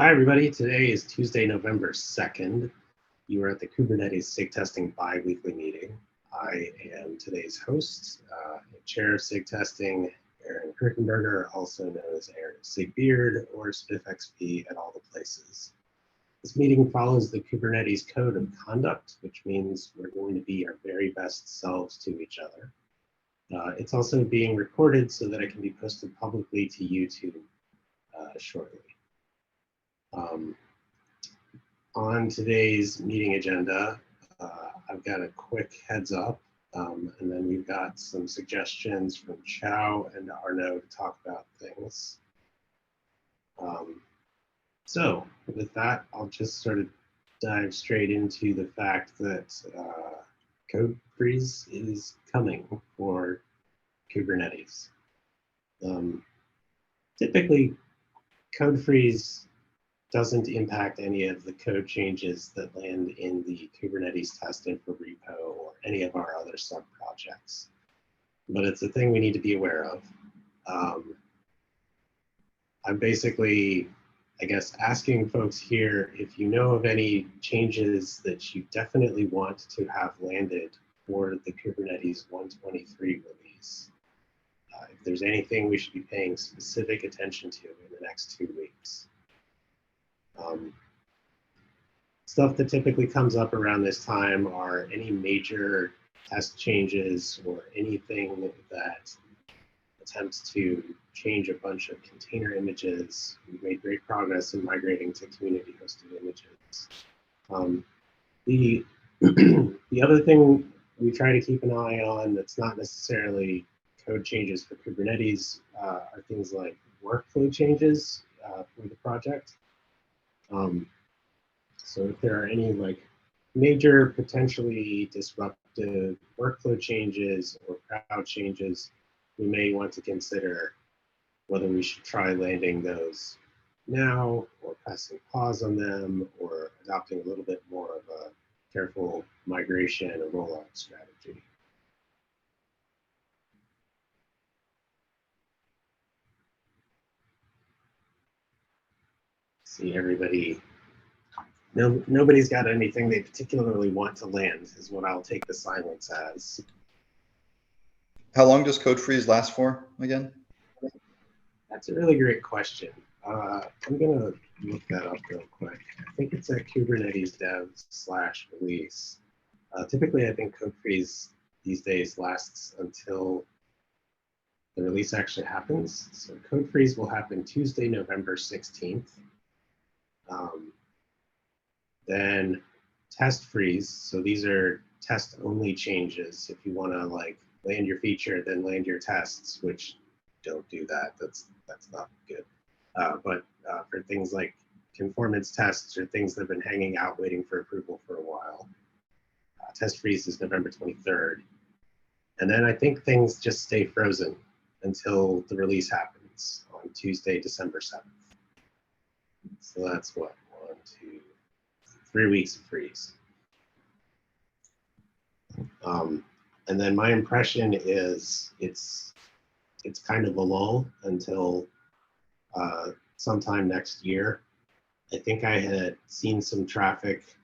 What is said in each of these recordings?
Hi, everybody. Today is Tuesday, November 2nd. You are at the Kubernetes SIG Testing bi-weekly meeting. I am today's host, Chair of SIG Testing, Aaron Kirkenberger, also known as Aaron SIG Beard or SpiffXP at all the places. This meeting follows the Kubernetes Code of Conduct, which means we're going to be our very best selves to each other. It's also being recorded so that it can be posted publicly to YouTube shortly. On today's meeting agenda, I've got a quick heads up, and then we've got some suggestions from Chow and Arnaud to talk about things. So with that, I'll just sort of dive straight into the fact that code freeze is coming for Kubernetes. Typically, code freeze doesn't impact any of the code changes that land in the Kubernetes test info repo or any of our other sub-projects. But it's a thing we need to be aware of. I'm basically, I guess, asking folks here if you know of any changes that you definitely want to have landed for the Kubernetes 123 release. If there's anything we should be paying specific attention to in the next 2 weeks. Stuff that typically comes up around this time are any major test changes or anything that attempts to change a bunch of container images. We've made great progress in migrating to community hosted images. The other thing we try to keep an eye on that's not necessarily code changes for Kubernetes are things like workflow changes for the project. So if there are any like major potentially disruptive workflow changes or crowd changes, we may want to consider whether we should try landing those now or pressing pause on them or adopting a little bit more of a careful migration or rollout strategy. See everybody. Nobody's got anything they particularly want to land is what I'll take the silence as. How long does code freeze last for again? That's a really great question. I'm gonna look that up real quick. I think it's at Kubernetes dev/release. Typically, I think code freeze these days lasts until the release actually happens. So code freeze will happen Tuesday, November 16th. Then test freeze. So these are test only changes. If you want to like land your feature, then land your tests, which don't do that. That's not good. But for things like conformance tests or things that have been hanging out waiting for approval for a while, test freeze is November 23rd. And then I think things just stay frozen until the release happens on Tuesday, December 7th. So that's what, 1, 2, 3 weeks of freeze. And then my impression is it's kind of a lull until sometime next year. I think I had seen some traffic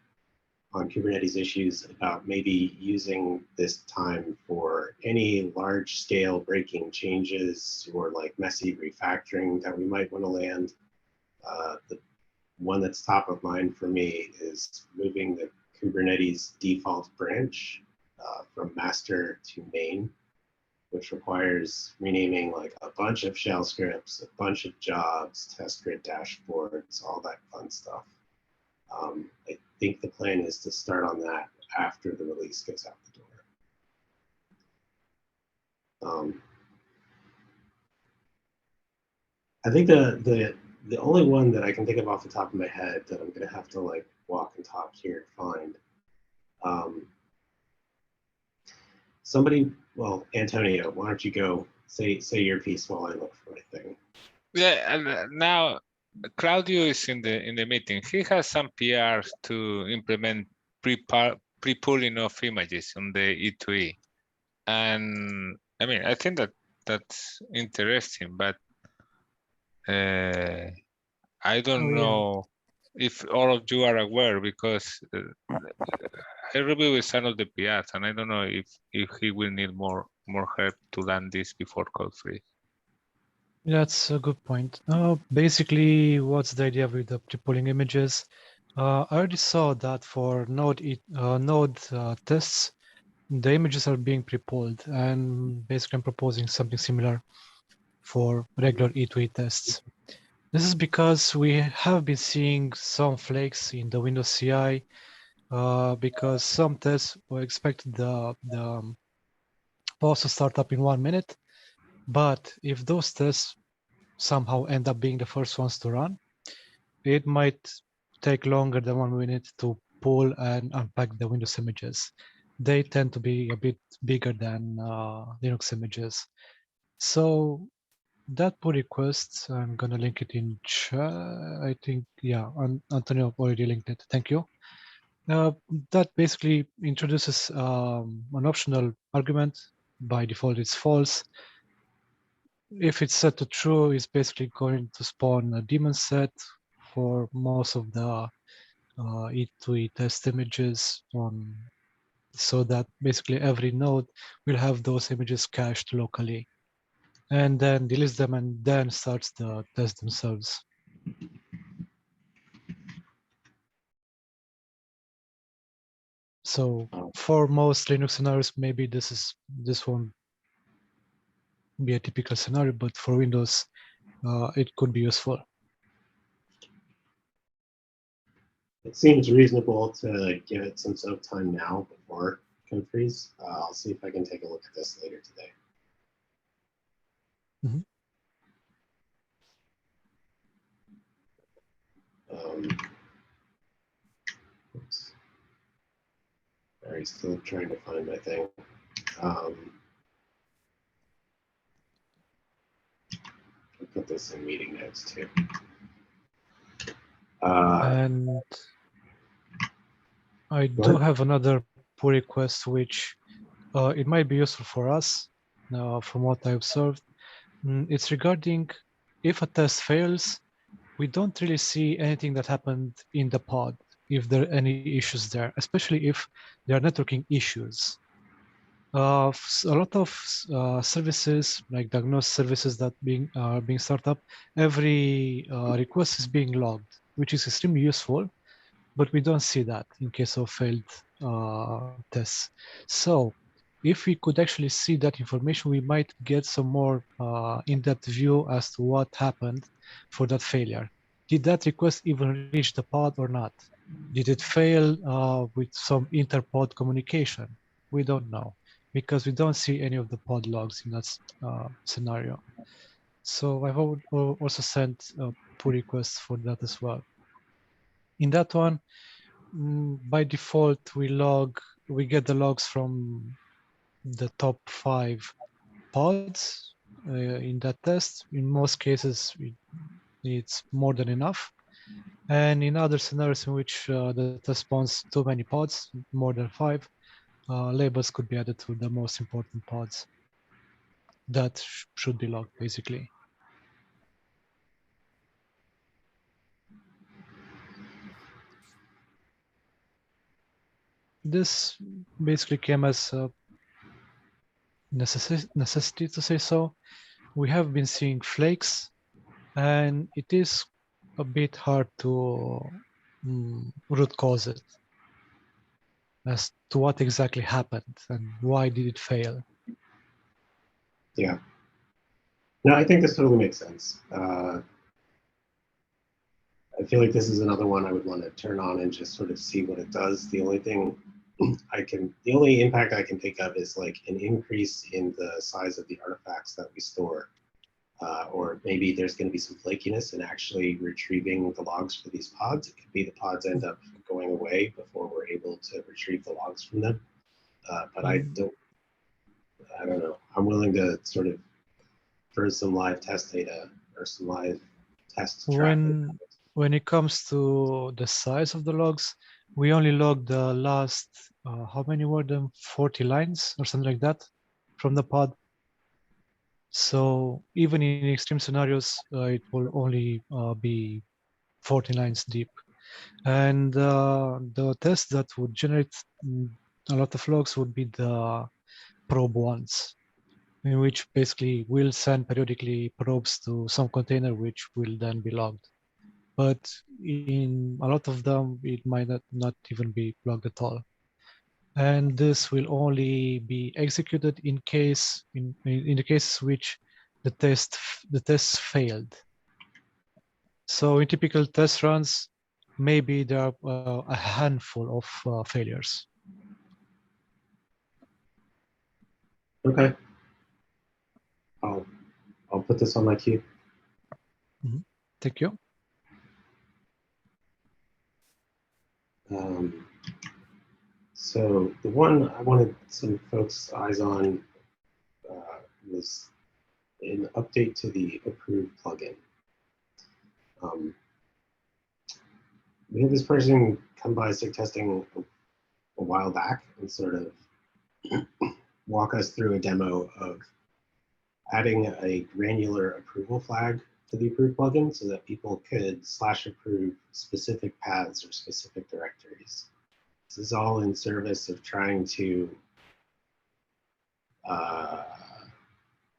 on Kubernetes issues about maybe using this time for any large scale breaking changes or like messy refactoring that we might want to land. The one that's top of mind for me is moving the Kubernetes default branch from master to main, which requires renaming like a bunch of shell scripts, a bunch of jobs, test grid dashboards, all that fun stuff. I think the plan is to start on that after the release goes out the door. I think the only one that I can think of off the top of my head that I'm gonna have to like walk and talk here to find. Somebody, well, Antonio, why don't you go say your piece while I look for my thing. Yeah, and now Claudio is in the meeting. He has some PRs to implement pre-pulling of images on the E2E. And I mean, I think that's interesting, but I I don't Oh, yeah. know if all of you are aware, because I reviewed with some of the PRs, and I don't know if he will need more help to land this before code freeze. That's a good point. Basically, what's the idea with the prepulling images? I already saw that for node tests, the images are being prepulled, and basically I'm proposing something similar for regular E2E tests. This is because we have been seeing some flakes in the Windows CI because some tests were expected the pods to start up in 1 minute, but if those tests somehow end up being the first ones to run, it might take longer than 1 minute to pull and unpack the Windows images. They tend to be a bit bigger than Linux images. So that pull request, I'm gonna link it in chat. I think, yeah, Antonio already linked it. Thank you. That basically introduces an optional argument. By default, it's false. If it's set to true, it's basically going to spawn a daemon set for most of the E2E test images so that basically every node will have those images cached locally, and then deletes them and then starts the test themselves. So for most Linux scenarios, maybe this won't be a typical scenario, but for Windows, it could be useful. It seems reasonable to give it some soak time now before code freeze. I'll see if I can take a look at this later today. Mhm. Oops. Sorry, still trying to find my thing. I'll put this in meeting notes too. And I do have another pull request, which it might be useful for us from what I observed. It's regarding if a test fails, we don't really see anything that happened in the pod, if there are any issues there, especially if there are networking issues. A lot of services, like diagnosed services that are being started up, every request is being logged, which is extremely useful, but we don't see that in case of failed tests. So if we could actually see that information, we might get some more in-depth view as to what happened for that failure. Did that request even reach the pod or not? Did it fail with some inter-pod communication? We don't know, because we don't see any of the pod logs in that scenario. So I've also sent a pull request for that as well. In that one, by default, we get the logs from the top 5 pods in that test. In most cases, it's more than enough. And in other scenarios in which the test spawns too many pods, more than 5, labels could be added to the most important pods. That should be logged, basically. This basically came as a necessity to say so. We have been seeing flakes, and it is a bit hard to root cause it as to what exactly happened and why did it fail. Yeah. No, I think this totally makes sense. I feel like this is another one I would want to turn on and just sort of see what it does. The only thing the only impact I can think of is like an increase in the size of the artifacts that we store. Or maybe there's going to be some flakiness in actually retrieving the logs for these pods. It could be the pods end up going away before we're able to retrieve the logs from them. But I don't know. I'm willing to sort of throw some live test data or some live test tracking. When it comes to the size of the logs, we only log the last, how many were them? 40 lines or something like that from the pod. So even in extreme scenarios, it will only be 40 lines deep. And the test that would generate a lot of logs would be the probe ones, in which basically we'll send periodically probes to some container which will then be logged. But in a lot of them, it might not even be logged at all. And this will only be executed in the cases which the tests failed. So in typical test runs, maybe there are a handful of failures. Okay. I'll put this on my queue. Thank you. So the one I wanted some folks' eyes on was an update to the approved plugin. We had this person come by SIG testing a while back and sort of walk us through a demo of adding a granular approval flag to the approved plugin so that people could /approve specific paths or specific directories. This is all in service of trying to,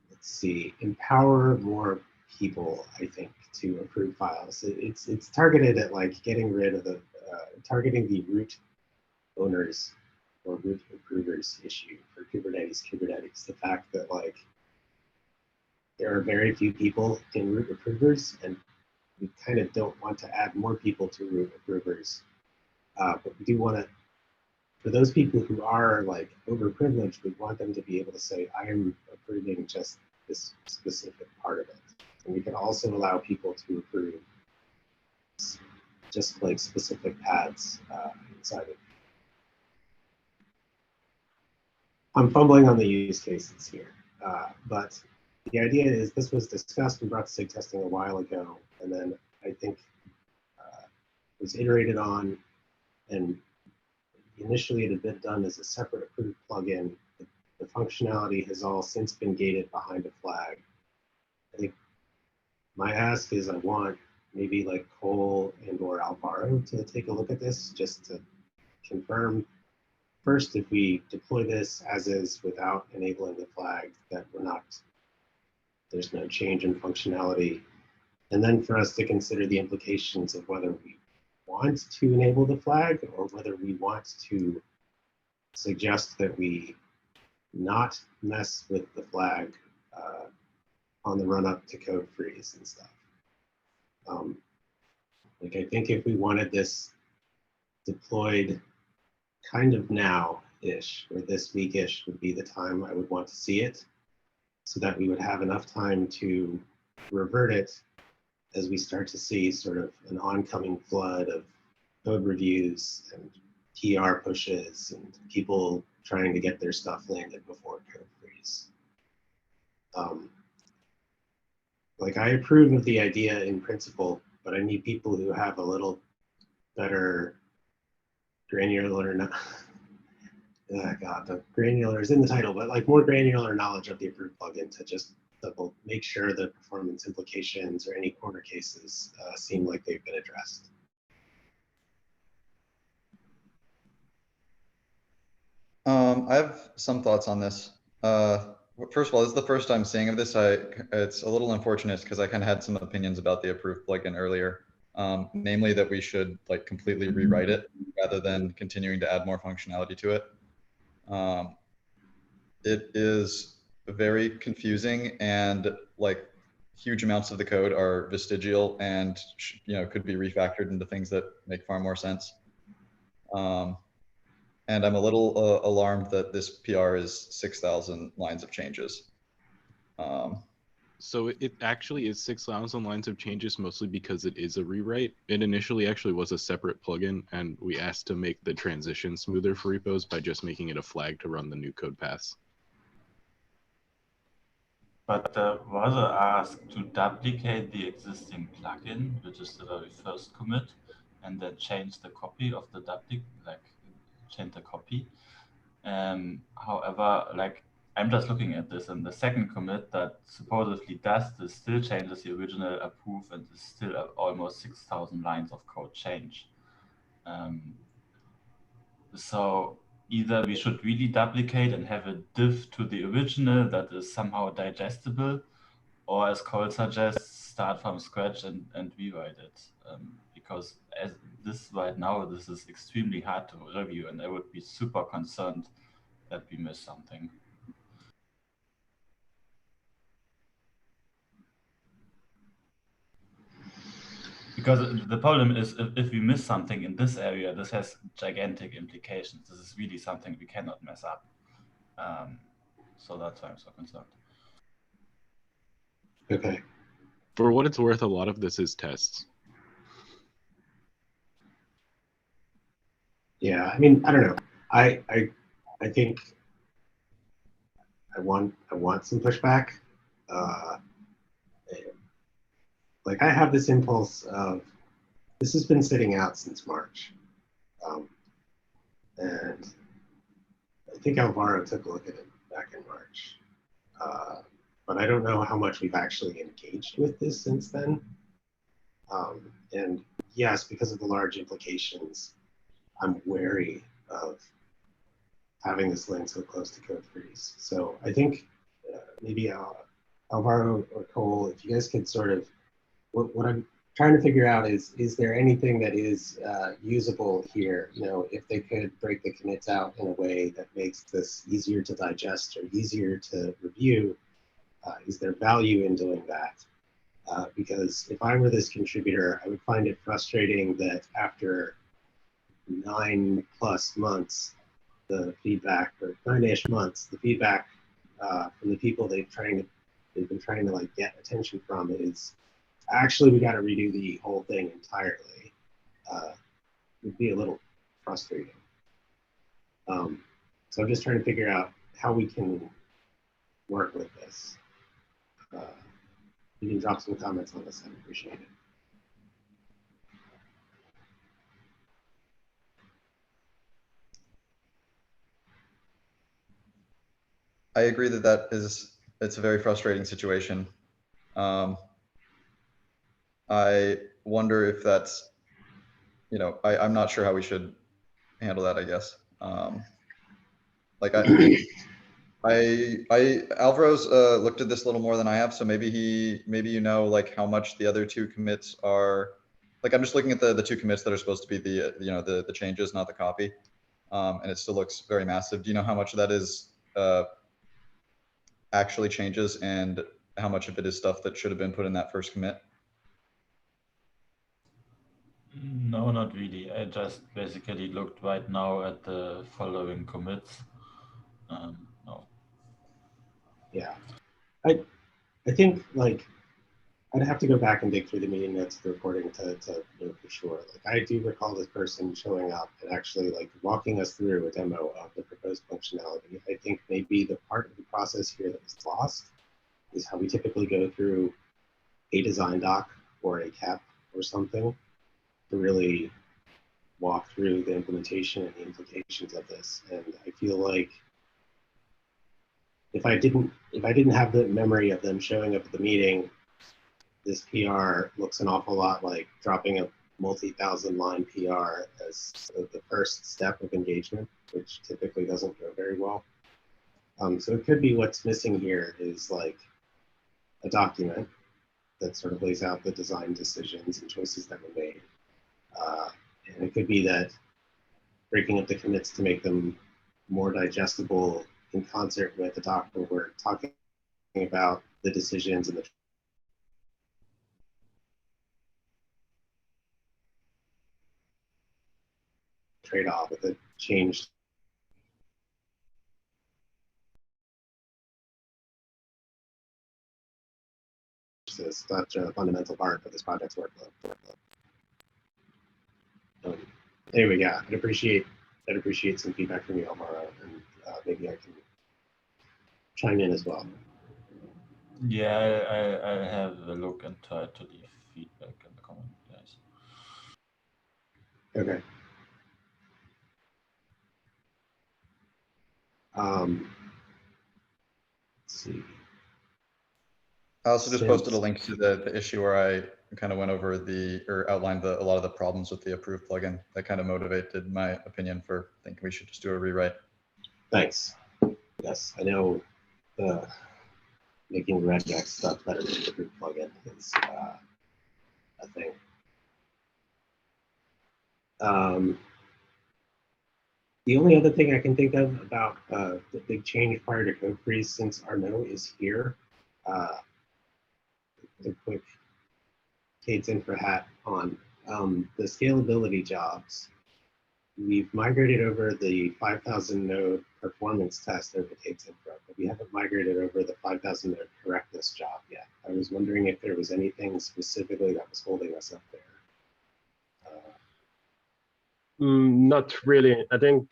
let's see, empower more people, I think, to approve files. It's targeted at like getting rid of the, targeting the root owners or root approvers issue for Kubernetes. The fact that like there are very few people in root approvers, and we kind of don't want to add more people to root approvers. But we do want to, for those people who are like overprivileged, we want them to be able to say, I am approving just this specific part of it. And we can also allow people to approve just like specific paths inside of it. I'm fumbling on the use cases here, but the idea is this was discussed and brought to SIG testing a while ago, and then I think was iterated on, and initially it had been done as a separate approved plugin. The functionality has all since been gated behind a flag. I think my ask is I want maybe like Cole and or Alvaro to take a look at this just to confirm first if we deploy this as is without enabling the flag that we're not, there's no change in functionality. And then for us to consider the implications of whether we want to enable the flag or whether we want to suggest that we not mess with the flag on the run up to code freeze and stuff. Like I think if we wanted this deployed kind of now-ish or this week-ish would be the time I would want to see it so that we would have enough time to revert it as we start to see sort of an oncoming flood of code reviews and PR pushes and people trying to get their stuff landed before code freeze. Like I approve of the idea in principle, but I need people who have a little better granular, God, the granular is in the title, but like more granular knowledge of the approved plugin to just make sure the performance implications or any corner cases seem like they've been addressed. I have some thoughts on this. First of all, this is the first I'm seeing of this. It's a little unfortunate because I kind of had some opinions about the approved plugin earlier, namely that we should like completely rewrite it rather than continuing to add more functionality to it. It is very confusing and like huge amounts of the code are vestigial and could be refactored into things that make far more sense. And I'm a little alarmed that this PR is 6,000 lines of changes. So it actually is 6,000 lines of changes, mostly because it is a rewrite. It initially actually was a separate plugin, and we asked to make the transition smoother for repos by just making it a flag to run the new code paths. But there was an ask to duplicate the existing plugin, which is the very first commit, and then change the copy of the duplicate, like change the copy. However, like I'm just looking at this, and the second commit that supposedly does this still changes the original approve, and is still almost 6,000 lines of code change. So either we should really duplicate and have a diff to the original that is somehow digestible, or as Cole suggests, start from scratch and rewrite it. Because as this right now, this is extremely hard to review, and I would be super concerned that we miss something. Because the problem is, if we miss something in this area, this has gigantic implications. This is really something we cannot mess up. So that's why I'm so concerned. Okay. For what it's worth, a lot of this is tests. Yeah, I mean, I don't know. I think I want some pushback. Like I have this impulse of this has been sitting out since March, and I think Alvaro took a look at it back in March, but I don't know how much we've actually engaged with this since then. And yes, because of the large implications, I'm wary of having this land so close to code freeze. So I think maybe Alvaro or Cole, if you guys could sort of, what I'm trying to figure out is there anything that is usable here? You know, if they could break the commits out in a way that makes this easier to digest or easier to review, is there value in doing that? Because if I were this contributor, I would find it frustrating that after 9+ months, the feedback, or 9-ish months, the feedback from the people they've been trying to like get attention from is actually we got to redo the whole thing entirely. Would be a little frustrating. So I'm just trying to figure out how we can work with this. You can drop some comments on this. I'd appreciate it. I agree that it's a very frustrating situation. I wonder if that's, you know, I'm not sure how we should handle that, I guess. Like Alvaro's looked at this a little more than I have, so maybe you know, like how much the other two commits are. Like I'm just looking at the two commits that are supposed to be the, you know, the changes, not the copy. And it still looks very massive. Do you know how much of that is actually changes and how much of it is stuff that should have been put in that first commit? No, not really. I just basically looked right now at the following commits. No. Yeah, I think like I'd have to go back and dig through the meeting notes of the recording to know for sure. Like I do recall this person showing up and actually like walking us through a demo of the proposed functionality. I think maybe the part of the process here that was lost is how we typically go through a design doc or a CAP or something to really walk through the implementation and the implications of this. And I feel like if I didn't have the memory of them showing up at the meeting, this PR looks an awful lot like dropping a multi-thousand line PR as the first step of engagement, which typically doesn't go very well. So it could be what's missing here is like a document that sort of lays out the design decisions and choices that were made. And it could be that breaking up the commits to make them more digestible in concert with the doc where we're talking about the decisions and the trade-off with a change is such a fundamental part of this project's workflow. Anyway, yeah, I'd appreciate some feedback from you, Alvaro, and maybe I can chime in as well. Yeah, I have a look and try to leave feedback in the comment. Yes. Okay. see. I also just posted a Since- link to the issue where I kind of went over or outlined a lot of the problems with the approved plugin that kind of motivated my opinion for thinking we should just do a rewrite. Thanks. Yes, I know making regex stuff better than the group plugin is a thing. The only other thing I can think of about the big change prior to code freeze since Arnaud is here, the quick Kate's infra hat on the scalability jobs. We've migrated over the 5,000 node performance test over Kate's infra, but we haven't migrated over the 5,000 node correctness job yet. I was wondering if there was anything specifically that was holding us up there. Not really. I think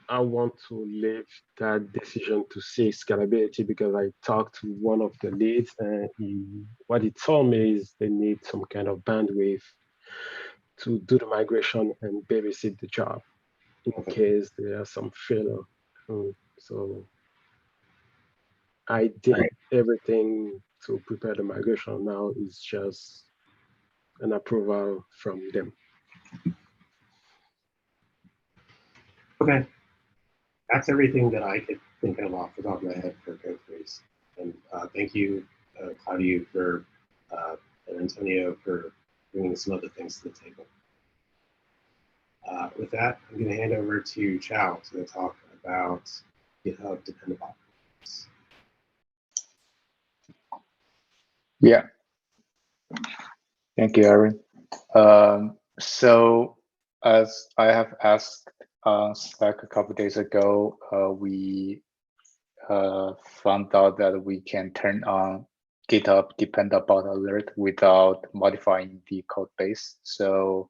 I want to leave that decision to see scalability because I talked to one of the leads and what he told me is they need some kind of bandwidth to do the migration and babysit the job in case there are some failure. So I did everything to prepare the migration. Now it's just an approval from them. Okay, that's everything that I could think of off the top of my head for code freeze. And thank you, Claudio, for and Antonio for bringing some other things to the table. With that, I'm going to hand over to Chow to talk about GitHub dependable. Yeah. Thank you, Aaron. So as I have asked Slack a couple of days ago, we found out that we can turn on GitHub dependable alert without modifying the code base. So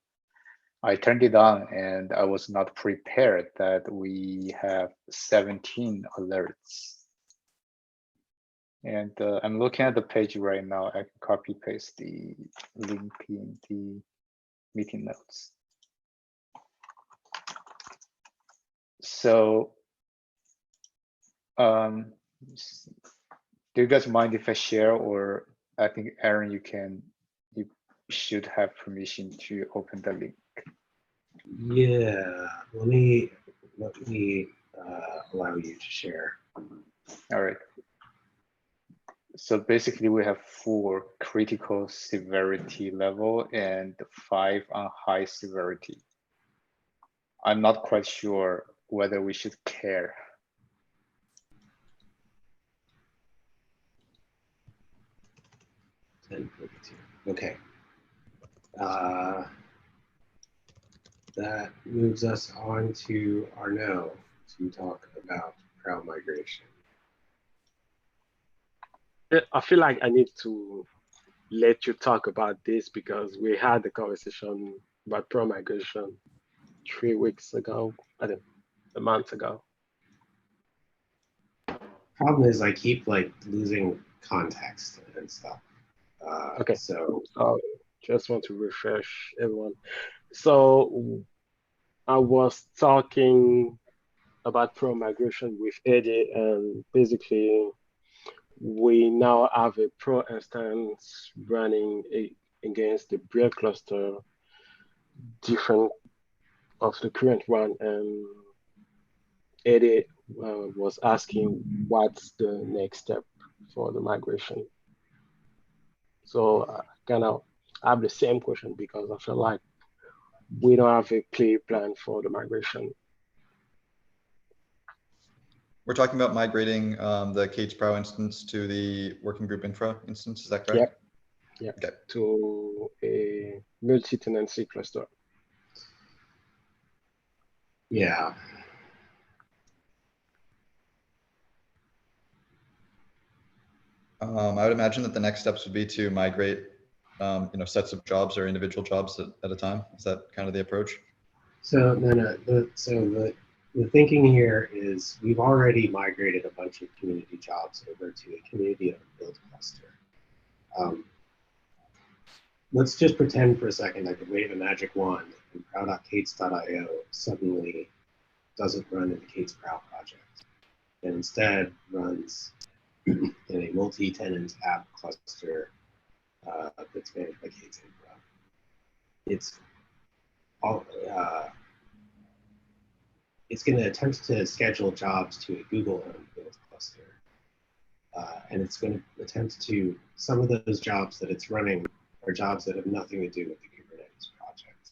I turned it on and I was not prepared that we have 17 alerts. And I'm looking at the page right now. I can copy paste the link in the meeting notes. So do you guys mind if I share, or I think Aaron, you should have permission to open the link. Yeah, let me allow you to share. All right. So basically we have 4 critical severity level and 5 on high severity. I'm not quite sure whether we should care. Okay. That moves us on to Arnaud to talk about crowd migration. I feel like I need to let you talk about this because we had the conversation about pro migration 3 weeks ago, I think a month ago. Problem is I keep like losing context and stuff. Okay. So just want to refresh everyone. So I was talking about pro migration with Eddie, and basically we now have a pro instance running against the Brave cluster, different of the current one. And Eddie was asking what's the next step for the migration. So I kind of have the same question because I feel like we don't have a clear plan for the migration. We're talking about migrating the K8s instance to the working group infra instance. Is that correct? Yeah. Okay. To a multi-tenancy cluster. yeah. I would imagine that the next steps would be to migrate, sets of jobs or individual jobs at a time. Is that kind of the approach? So the thinking here is we've already migrated a bunch of community jobs over to a community build cluster. Let's just pretend for a second I could wave a magic wand and prow.k8s.io suddenly doesn't run in the K8s Prow project and instead runs in a multi-tenant app cluster that's managed by K10. It's all it's going to attempt to schedule jobs to a Google-owned build cluster. And it's going to attempt to, some of those jobs that it's running are jobs that have nothing to do with the Kubernetes project.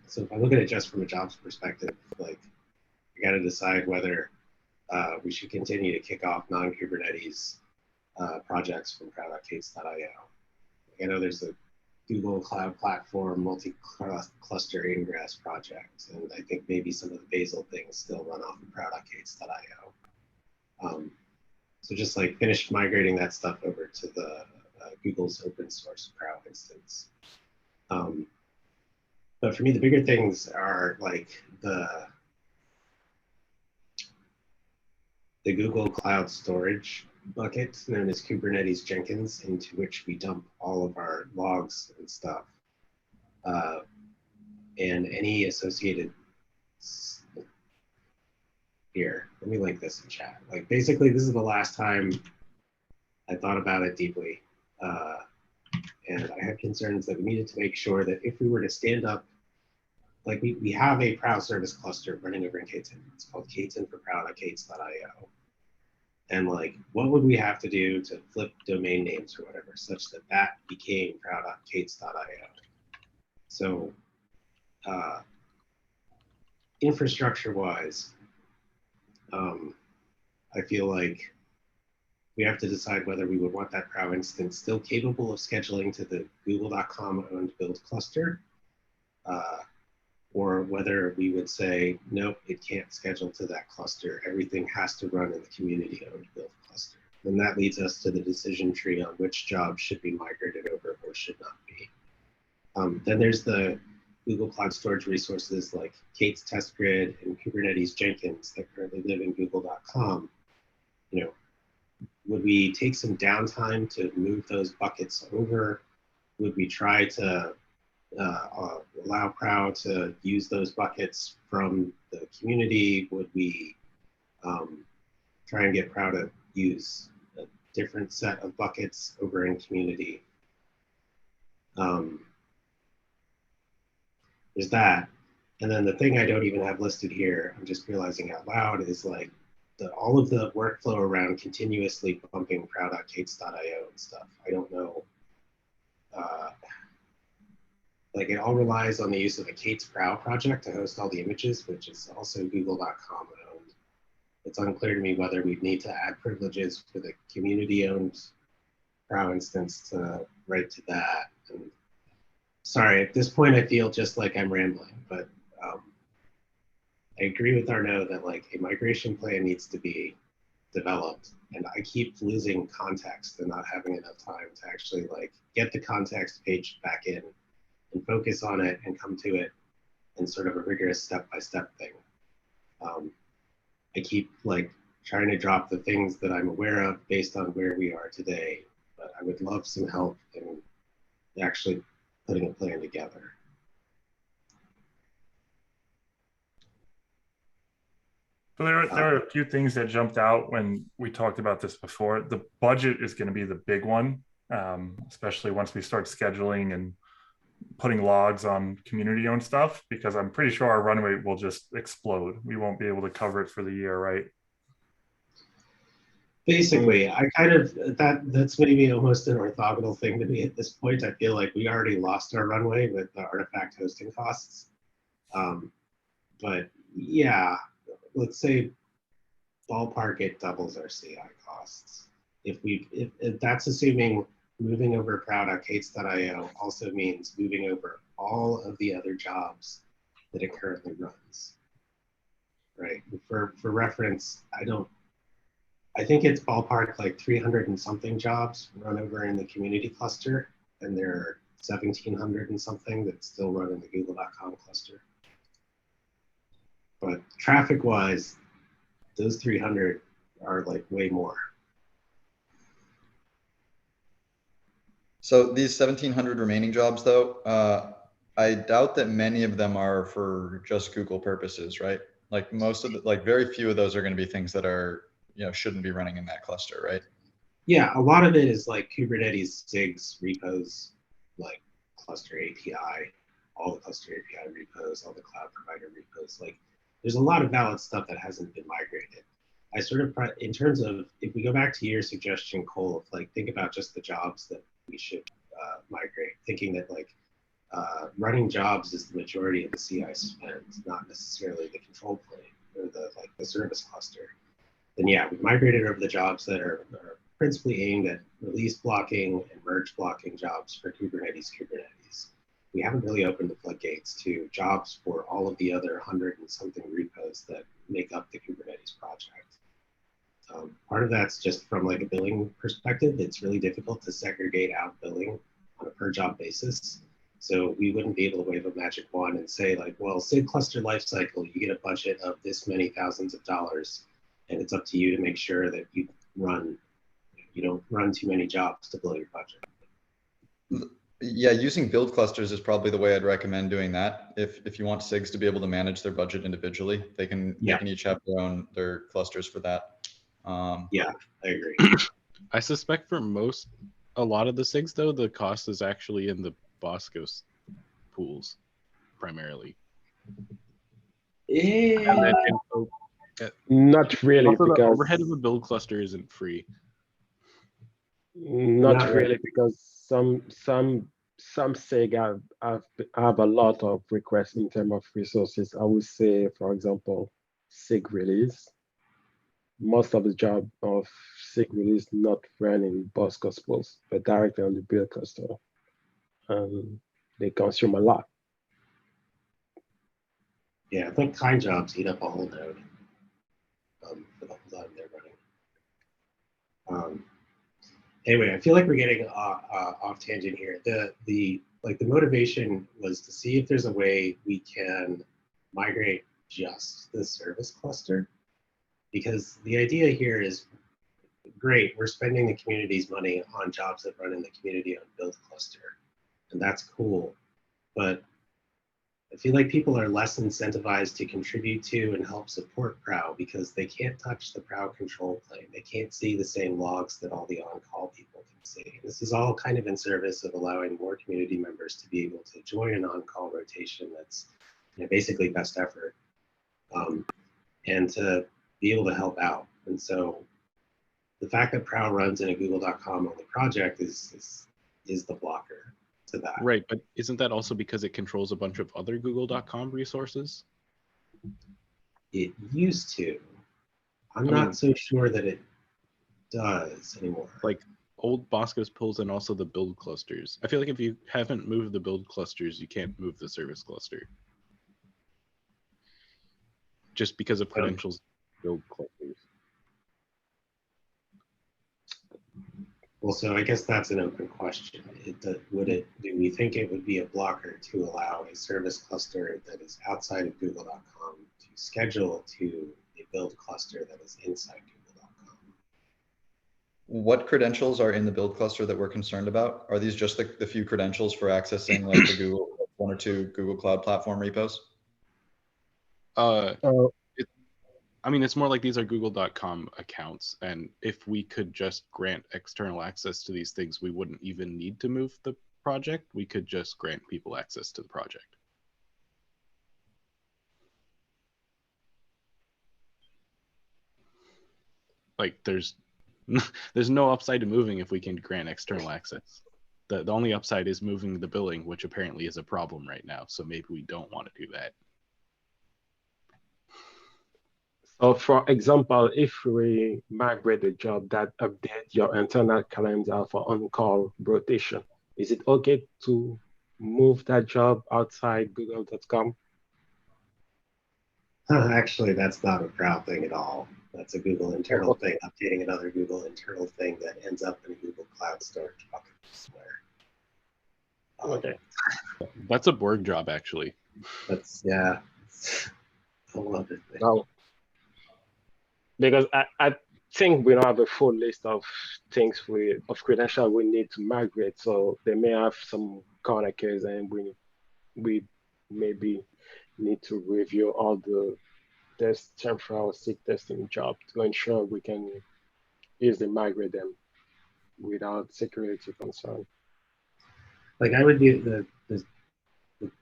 So if I look at it just from a jobs perspective, like, we got to decide whether we should continue to kick off non-Kubernetes projects from crowd.k8s.io. I know there's a Google Cloud Platform multi-cluster ingress project, and I think maybe some of the Bazel things still run off of crowd.k8s.io. So just like finish migrating that stuff over to the Google's open source Crow instance. But for me, the bigger things are like the Google Cloud Storage bucket, known as Kubernetes Jenkins, into which we dump all of our logs and stuff. And any associated, here, let me link this in chat. Like, basically, this is the last time I thought about it deeply. And I had concerns that we needed to make sure that if we were to stand up, like we have a Prow service cluster running over in K10. It's called K10 for Prow.k8s.io. And like, what would we have to do to flip domain names or whatever, such that that became Prow.k8s.io? So infrastructure-wise, I feel like we have to decide whether we would want that Prow instance still capable of scheduling to the google.com owned build cluster, or whether we would say, nope, it can't schedule to that cluster. Everything has to run in the community owned build cluster. And that leads us to the decision tree on which jobs should be migrated over or should not be. Then there's the Google Cloud Storage resources like K8s Test Grid and Kubernetes Jenkins that currently live in google.com. You know, would we take some downtime to move those buckets over? Would we try to allow Prow to use those buckets from the community? Would we try and get Prow to use a different set of buckets over in community? There's that. And then the thing I don't even have listed here, I'm just realizing out loud, is like all of the workflow around continuously bumping Prow.k8s.io and stuff. I don't know. Like, it all relies on the use of a K8s Prow project to host all the images, which is also google.com owned. It's unclear to me whether we'd need to add privileges for the community owned Prow instance to write to that. And sorry, at this point, I feel just like I'm rambling, but I agree with Arnaud that like a migration plan needs to be developed, and I keep losing context and not having enough time to actually like get the context page back in and focus on it and come to it in sort of a rigorous step-by-step thing. I keep like trying to drop the things that I'm aware of based on where we are today, but I would love some help in actually putting a plan together. So there are a few things that jumped out when we talked about this before. The budget is going to be the big one, especially once we start scheduling and putting logs on community-owned stuff, because I'm pretty sure our runway will just explode. We won't be able to cover it for the year, right? Basically, I kind of, that's maybe almost an orthogonal thing to me at this point. I feel like we already lost our runway with the artifact hosting costs. But yeah, let's say ballpark it doubles our CI costs. If that's assuming moving over Prow.k8s.io also means moving over all of the other jobs that it currently runs, right? For reference, I think it's ballpark like 300 and something jobs run over in the community cluster, and there are 1,700 and something that still run in the google.com cluster. But traffic-wise, those 300 are like way more. So these 1,700 remaining jobs, though, I doubt that many of them are for just Google purposes, right? Like most of the, like very few of those are going to be things that are shouldn't be running in that cluster, right? Yeah, a lot of it is like Kubernetes SIG's repos, like cluster API, all the cluster API repos, all the cloud provider repos. Like, there's a lot of valid stuff that hasn't been migrated. I sort of, in terms of, if we go back to your suggestion, Cole, of like, think about just the jobs that we should migrate, thinking that like running jobs is the majority of the CI spend, not necessarily the control plane or the service cluster. Then yeah, we've migrated over the jobs that are principally aimed at release blocking and merge blocking jobs for Kubernetes. We haven't really opened the floodgates to jobs for all of the other 100 and something repos that make up the Kubernetes project. Part of that's just from like a billing perspective. It's really difficult to segregate out billing on a per job basis. So we wouldn't be able to wave a magic wand and say like, well, SIG cluster lifecycle, you get a budget of this many thousands of dollars, and it's up to you to make sure that you don't run too many jobs to blow your budget. Yeah, using build clusters is probably the way I'd recommend doing that. If you want SIGs to be able to manage their budget individually, they can each have their clusters for that. Yeah, I agree. I suspect for a lot of the SIGs though, the cost is actually in the Boscos pools primarily. And then not really, also because the overhead of a build cluster isn't free. Not really, because some SIG have a lot of requests in terms of resources. I would say, for example, SIG release. Most of the job of SIG release not running Boscos pools, but directly on the build cluster. They consume a lot. Yeah, I think kind jobs eat up a whole node for the whole time they're running. Anyway, I feel like we're getting off tangent here. The motivation was to see if there's a way we can migrate just the service cluster, because the idea here is great. We're spending the community's money on jobs that run in the community on build cluster, and that's cool. But I feel like people are less incentivized to contribute to and help support Prow because they can't touch the Prow control plane. They can't see the same logs that all the on-call people can see. This is all kind of in service of allowing more community members to be able to join an on-call rotation that's basically best effort, and to be able to help out. And so the fact that Prow runs in a google.com only project is the blocker to that. Right, but isn't that also because it controls a bunch of other google.com resources? It used to. I'm not so sure that it does anymore. Like old Boscos pools and also the build clusters. I feel like if you haven't moved the build clusters, you can't move the service cluster. Just because of credentials build clusters. Well, so I guess that's an open question. Do we think it would be a blocker to allow a service cluster that is outside of google.com to schedule to a build cluster that is inside google.com? What credentials are in the build cluster that we're concerned about? Are these just the few credentials for accessing like the Google, one or two Google Cloud Platform repos? I mean, it's more like these are google.com accounts, and if we could just grant external access to these things, we wouldn't even need to move the project. We could just grant people access to the project. Like there's no upside to moving if we can grant external access. The only upside is moving the billing, which apparently is a problem right now. So maybe we don't want to do that. So for example, if we migrate a job that updates your internal calendar for on-call rotation, is it okay to move that job outside google.com? Actually, that's not a Prow thing at all. That's a Google internal thing, updating another Google internal thing that ends up in a Google Cloud storage bucket somewhere. Okay. That's a Borg job, actually. That's, yeah. I love it. No. Because I think we don't have a full list of things of credentials we need to migrate. So they may have some corner case, and we maybe need to review all the this temporal SIG testing job to ensure we can easily migrate them without security concern. Like I would do the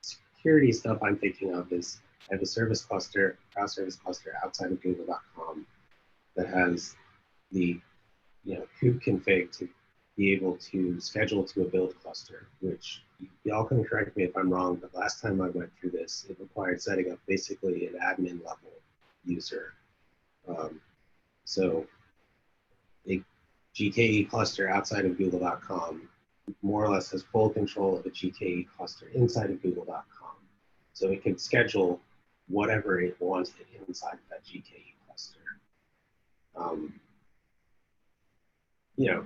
security stuff I'm thinking of is I have a service cluster, cloud service cluster outside of google.com that has the kube config to be able to schedule to a build cluster, which y'all can correct me if I'm wrong, but last time I went through this, it required setting up basically an admin level user. So a GKE cluster outside of google.com more or less has full control of a GKE cluster inside of google.com. So it can schedule whatever it wanted inside of that GKE cluster.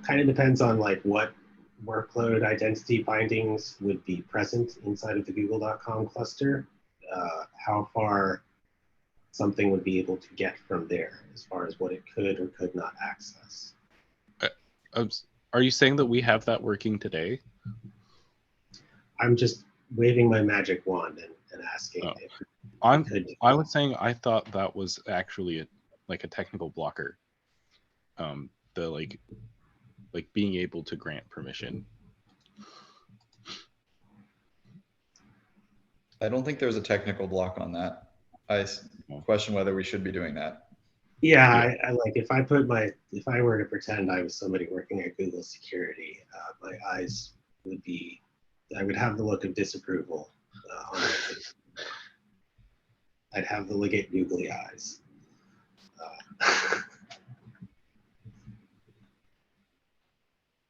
Kind of depends on like what workload identity bindings would be present inside of the google.com cluster, how far something would be able to get from there as far as what it could or could not access. Are you saying that we have that working today? I'm just waving my magic wand and asking if I was saying I thought that was actually like a technical blocker. The like being able to grant permission. I don't think there's a technical block on that. I question whether we should be doing that. Yeah, I like if I were to pretend I was somebody working at Google security, my eyes would be, I would have the look of disapproval on my face. I'd have the legate googly eyes.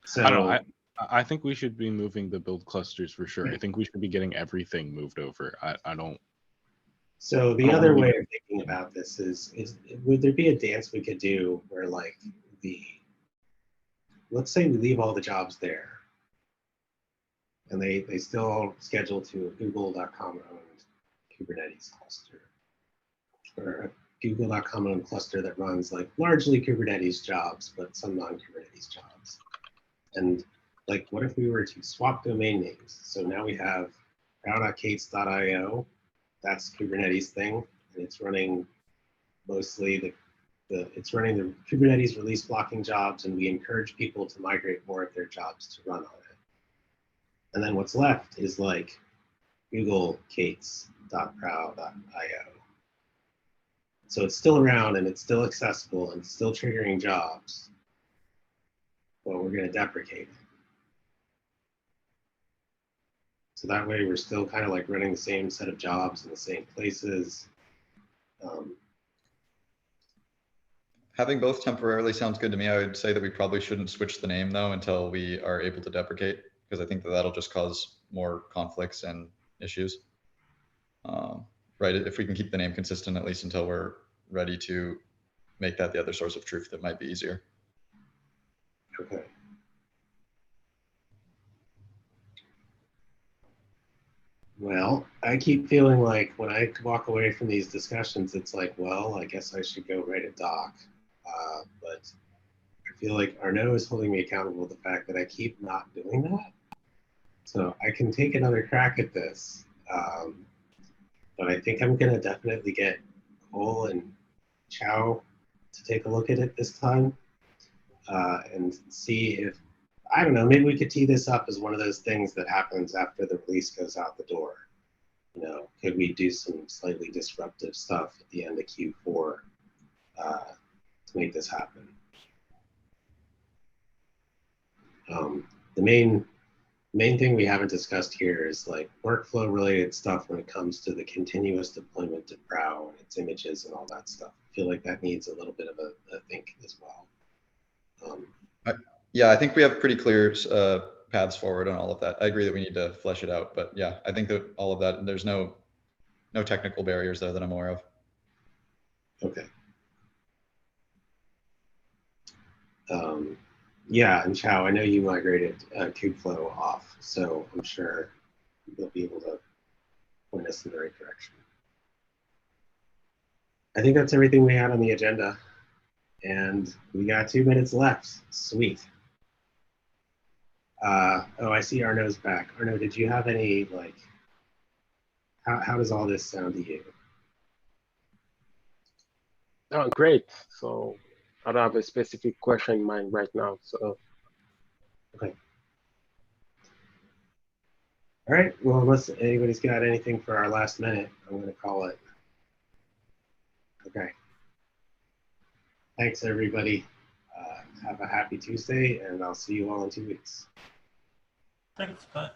So I think we should be moving the build clusters for sure. I think we should be getting everything moved over. I don't. So the other way of thinking about this is would there be a dance we could do where like let's say we leave all the jobs there and they still schedule to a google.com owned Kubernetes cluster or a google.com owned cluster that runs like largely Kubernetes jobs, but some non-Kubernetes jobs. And like, what if we were to swap domain names? So now we have prow.kates.io. That's Kubernetes thing, and it's running mostly it's running the Kubernetes release blocking jobs, and we encourage people to migrate more of their jobs to run on it. And then what's left is like googleKates.prow.io. So it's still around and it's still accessible and it's still triggering jobs, but we're going to deprecate it. So that way we're still kind of like running the same set of jobs in the same places. Having both temporarily sounds good to me. I would say that we probably shouldn't switch the name though until we are able to deprecate, because I think that that'll just cause more conflicts and issues. Right, if we can keep the name consistent, at least until we're ready to make that the other source of truth, that might be easier. Okay. Well, I keep feeling like when I walk away from these discussions, it's like, well, I guess I should go write a doc. But I feel like Arnaud is holding me accountable to the fact that I keep not doing that. So I can take another crack at this. But I think I'm going to definitely get Cole and Chow to take a look at it this time and see if, I don't know, maybe we could tee this up as one of those things that happens after the release goes out the door. Could we do some slightly disruptive stuff at the end of Q4 to make this happen? The main thing we haven't discussed here is like workflow related stuff when it comes to the continuous deployment of Prow and its images and all that stuff. I feel like that needs a little bit of a think as well. Yeah, I think we have pretty clear paths forward on all of that. I agree that we need to flesh it out, but yeah, I think that all of that, there's no technical barriers there that I'm aware of. Okay. Yeah, and Chow, I know you migrated Kubeflow off, so I'm sure you'll be able to point us in the right direction. I think that's everything we had on the agenda, and we got 2 minutes left. Sweet. Oh, I see Arnaud's back. Arnaud, did you have any, like, how does all this sound to you? Oh, great. So I don't have a specific question in mind right now. So Okay. All right. Well, unless anybody's got anything for our last minute, I'm going to call it. Okay. Thanks, everybody. Have a happy Tuesday, and I'll see you all in 2 weeks. Thanks. Bye.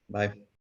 Bye.